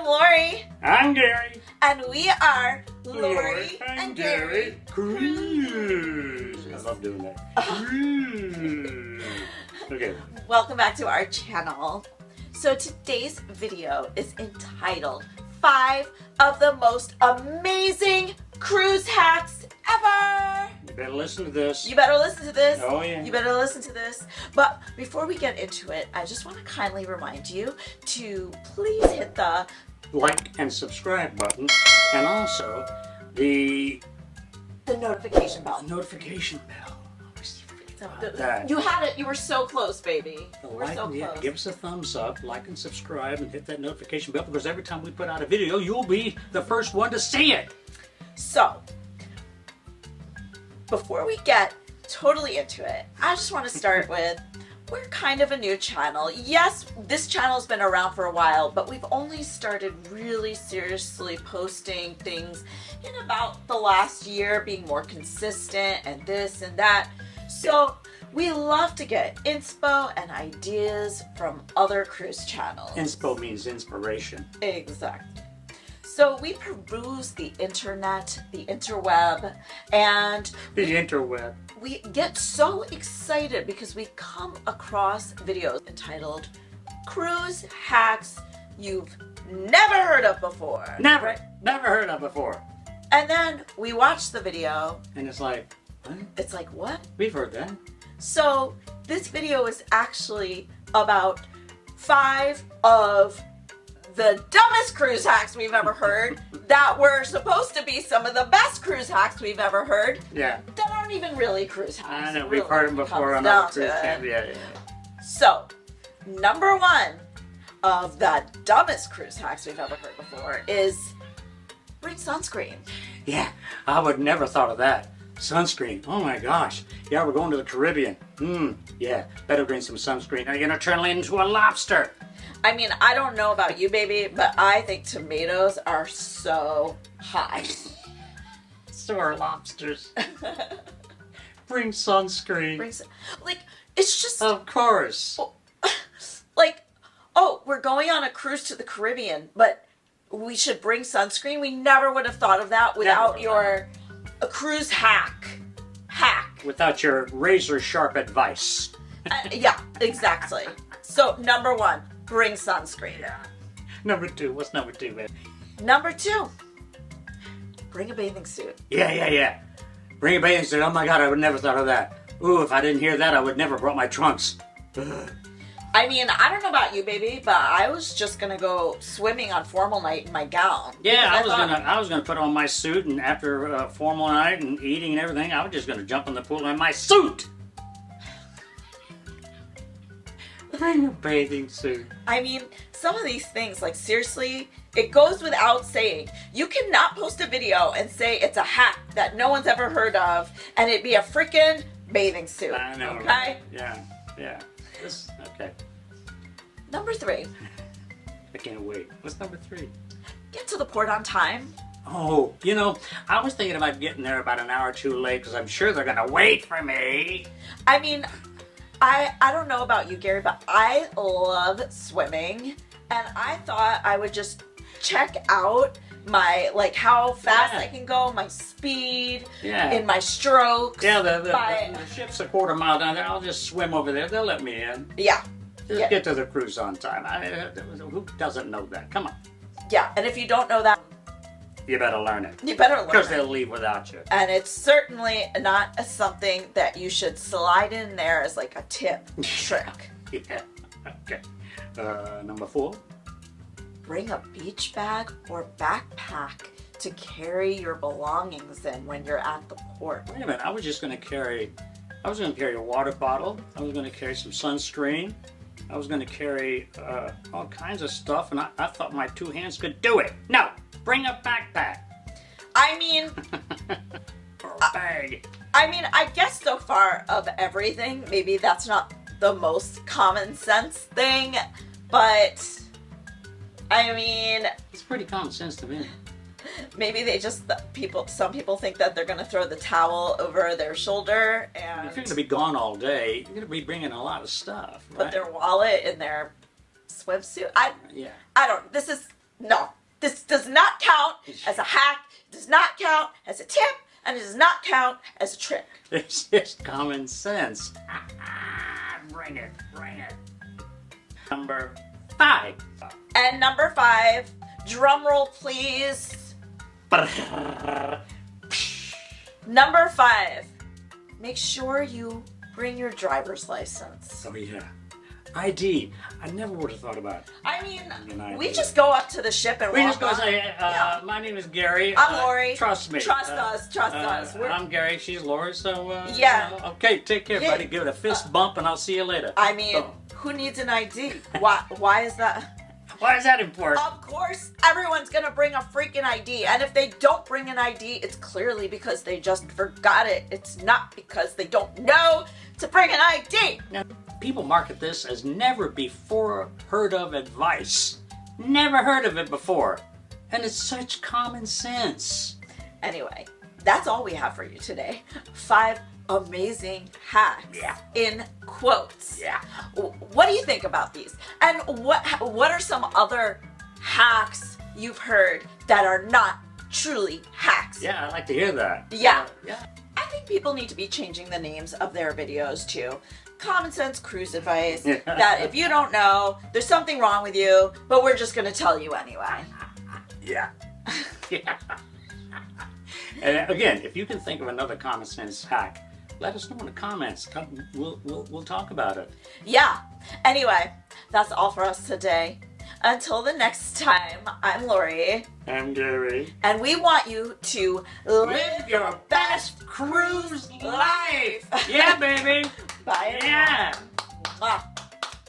Laurie. I'm Gary. And we are Laurie and Gary Cruise. I love doing that. Cruise. Okay. Welcome back to our channel. So today's video is entitled 5 of the most amazing cruise hacks ever. You better listen to this. You better listen to this. Oh, yeah. You better listen to this. But before we get into it, I just want to kindly remind you to please hit the like and subscribe button, and also the notification bell. notification bell. You had it. You were so close, baby. You were Like, so yeah, close. give us a thumbs up, like and subscribe, and hit that notification bell, because every time we put out a video, you'll be the first one to see it. So, before we get totally into it, I just want to start with, we're kind of a new channel. Yes, this channel's been around for a while, but we've only started really seriously posting things in about the last year, being more consistent and this and that. So we love to get inspo and ideas from other cruise channels. Inspo means inspiration. Exactly. So we peruse the internet, the interweb, and The interweb. we get so excited because we come across videos entitled Cruise Hacks You've Never Heard of Before. Never, Right? never heard of before. And then we watch the video. And it's like, what? It's like, what? We've heard that. So this video is actually about 5 of the dumbest cruise hacks we've ever heard that were supposed to be some of the best cruise hacks we've ever heard Yeah. that aren't even really cruise hacks. I know, really, we've heard them when it before comes on our down to cruise it. camp. Yeah. So, number 1 of the dumbest cruise hacks we've ever heard before is bring sunscreen. Yeah, I would never thought of that. Sunscreen. Oh my gosh. Yeah, we're going to the Caribbean. Yeah, better bring some sunscreen. Are you gonna turn into a lobster? I mean, I don't know about you, baby, but I think tomatoes are so hot. So are lobsters. Bring sunscreen. Like, it's just Of course. like, oh, we're going on a cruise to the Caribbean, but we should bring sunscreen. We never would have thought of that without Never. your cruise hack. Without your razor sharp advice. Yeah, exactly. So, number 1, bring sunscreen. Yeah. Number 2. What's number 2, man? Number 2, bring a bathing suit. Yeah. Bring a bathing suit. Oh my God, I would never thought of that. Ooh, if I didn't hear that, I would never brought my trunks. I mean, I don't know about you, baby, but I was just gonna go swimming on formal night in my gown. Yeah, Because I was gonna put on my suit, and after a formal night and eating and everything, I was just gonna jump in the pool in my suit. Bring a bathing suit. I mean, some of these things, like, seriously, it goes without saying. You cannot post a video and say it's a hack that no one's ever heard of, and it be a freaking bathing suit. I know. Okay? Right? Yeah. Okay. Number 3, I can't wait. What's number 3? get to the port on time. Oh, I was thinking about getting there about an hour or 2 late, because I'm sure they're gonna wait for me. I mean, I don't know about you, Gary, but I love swimming, and I thought I would just check out my, like, how fast I can go, my speed, in my strokes. Yeah, the ship's a quarter mile down there. I'll just swim over there. They'll let me in. Yeah. Just get to the cruise on time. Who doesn't know that? Come on. Yeah, and if you don't know that, You better learn it. you better learn Because it. they'll leave without you. And it's certainly not something that you should slide in there as like a tip trick. Yeah. Okay. Number 4. Bring a beach bag or backpack to carry your belongings in when you're at the port. Wait a minute. I was going to carry a water bottle. I was going to carry some sunscreen. I was going to carry all kinds of stuff, and I thought my 2 hands could do it. No. Bring a backpack. I mean, Or a bag. I guess so far of everything, maybe that's not the most common sense thing, but I mean, It's pretty common sense to me. maybe they just, some people think that they're going to throw the towel over their shoulder If you're and going to be gone all day, you're going to be bringing a lot of stuff, right? put their wallet in their swimsuit. Yeah. I don't, this is, no, This does not count as a hack, it does not count as a tip, and it does not count as a trick. It's just common sense. Bring it, bring it. Number 5. And number 5, drum roll please. Number 5, make sure you bring your driver's license. Oh yeah. ID. I never would have thought about it. I mean, An we ID. just go up to the ship and We walk just go on. say, Yeah. my name is Gary. I'm Laurie. Trust me. Trust us. Trust us. I'm Gary. She's Laurie. So Yeah. okay, take care, Yeah. buddy. Give it a fist bump, and I'll see you later. I mean, So, who needs an ID? Why is that? why is that important? Of course, everyone's gonna bring a freaking ID, and if they don't bring an ID, it's clearly because they just forgot it. It's not because they don't know to bring an ID. Now, people market this as never before heard of advice. Never heard of it before, and it's such common sense. Anyway, that's all we have for you today. 5 amazing hacks Yeah. in quotes. Yeah. What do you think about these? And what are some other hacks you've heard that are not truly hacks? Yeah, I'd like to hear that. Yeah. Yeah. I think people need to be changing the names of their videos to common sense cruise advice. Yeah. That if you don't know, there's something wrong with you, but we're just gonna tell you anyway. Yeah. Yeah. And again, if you can think of another common sense hack, let us know in the comments. We'll talk about it. Yeah. Anyway, that's all for us today. Until the next time, I'm Laurie, I'm Gary. and we want you to Live your best cruise life. Yeah, baby. Bye. Yeah. Mwah.